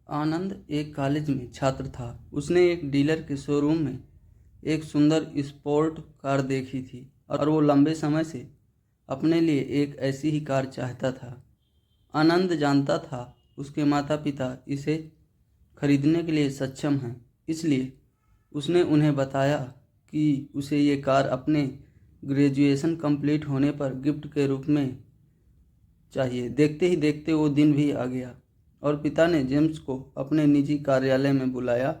आनंद एक कॉलेज में छात्र था। उसने एक डीलर के शोरूम में एक सुंदर स्पोर्ट कार देखी थी और वो लंबे समय से अपने लिए एक ऐसी ही कार चाहता था। आनंद जानता था उसके माता पिता इसे खरीदने के लिए सक्षम हैं, इसलिए उसने उन्हें बताया कि उसे ये कार अपने ग्रेजुएशन कंप्लीट होने पर गिफ्ट के रूप में चाहिए। देखते ही देखते वो दिन भी आ गया और पिता ने जेम्स को अपने निजी कार्यालय में बुलाया।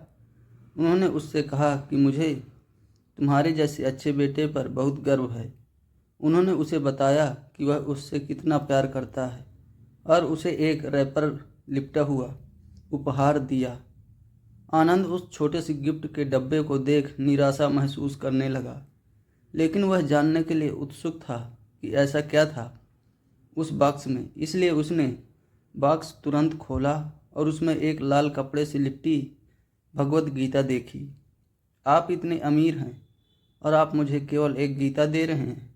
उन्होंने उससे कहा कि मुझे तुम्हारे जैसे अच्छे बेटे पर बहुत गर्व है। उन्होंने उसे बताया कि वह उससे कितना प्यार करता है और उसे एक रैपर लिपटा हुआ उपहार दिया। आनंद उस छोटे से गिफ्ट के डब्बे को देख निराशा महसूस करने लगा, लेकिन वह जानने के लिए उत्सुक था कि ऐसा क्या था उस बॉक्स में। इसलिए उसने बॉक्स तुरंत खोला और उसमें एक लाल कपड़े से लिपटी भगवत गीता देखी। आप इतने अमीर हैं और आप मुझे केवल एक गीता दे रहे हैं।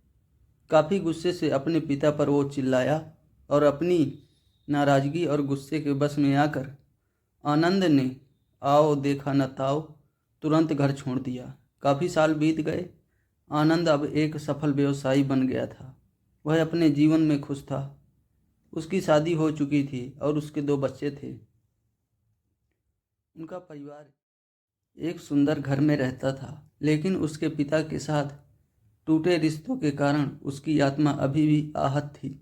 काफ़ी गुस्से से अपने पिता पर वो चिल्लाया और अपनी नाराज़गी और गुस्से के बस में आकर आनंद ने आओ देखा न ताओ तुरंत घर छोड़ दिया। काफ़ी साल बीत गए। आनंद अब एक सफल व्यवसायी बन गया था। वह अपने जीवन में खुश था। उसकी शादी हो चुकी थी और उसके 2 बच्चे थे। उनका परिवार एक सुंदर घर में रहता था, लेकिन उसके पिता के साथ टूटे रिश्तों के कारण उसकी आत्मा अभी भी आहत थी।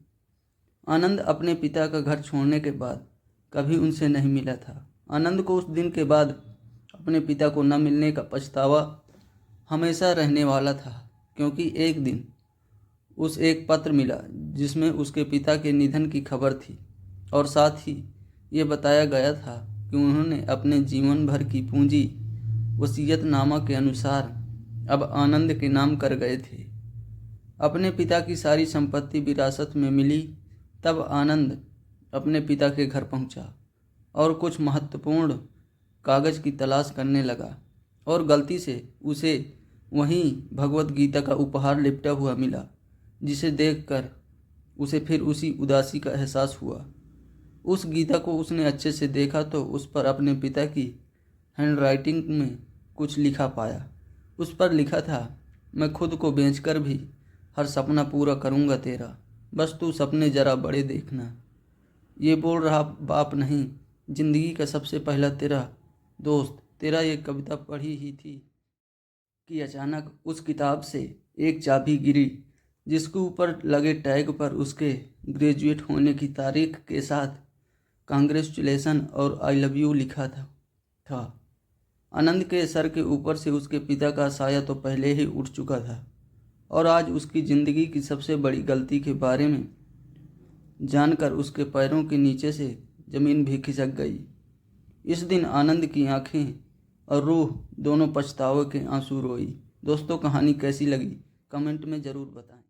आनंद अपने पिता का घर छोड़ने के बाद कभी उनसे नहीं मिला था। आनंद को उस दिन के बाद अपने पिता को न मिलने का पछतावा हमेशा रहने वाला था, क्योंकि एक दिन उस एक पत्र मिला जिसमें उसके पिता के निधन की खबर थी और साथ ही ये बताया गया था कि उन्होंने अपने जीवन भर की पूंजी वसीयतनामा के अनुसार अब आनंद के नाम कर गए थे। अपने पिता की सारी संपत्ति विरासत में मिली तब आनंद अपने पिता के घर पहुंचा और कुछ महत्वपूर्ण कागज़ की तलाश करने लगा और गलती से उसे वहीं भगवत गीता का उपहार लिपटा हुआ मिला, जिसे देखकर उसे फिर उसी उदासी का एहसास हुआ। उस गीता को उसने अच्छे से देखा तो उस पर अपने पिता की हैंडराइटिंग में कुछ लिखा पाया। उस पर लिखा था, मैं खुद को बेचकर भी हर सपना पूरा करूँगा तेरा, बस तू सपने ज़रा बड़े देखना। ये बोल रहा बाप नहीं, जिंदगी का सबसे पहला तेरा दोस्त। तेरा ये कविता पढ़ी ही थी कि अचानक उस किताब से एक चाबी गिरी, जिसके ऊपर लगे टैग पर उसके ग्रेजुएट होने की तारीख के साथ कांग्रेचुलेसन और आई लव यू लिखा था। आनंद के सर के ऊपर से उसके पिता का साया तो पहले ही उठ चुका था और आज उसकी ज़िंदगी की सबसे बड़ी गलती के बारे में जानकर उसके पैरों के नीचे से ज़मीन भी खिसक गई। इस दिन आनंद की आंखें और रूह दोनों पछतावे के आंसू रोई। दोस्तों, कहानी कैसी लगी कमेंट में ज़रूर बताएं।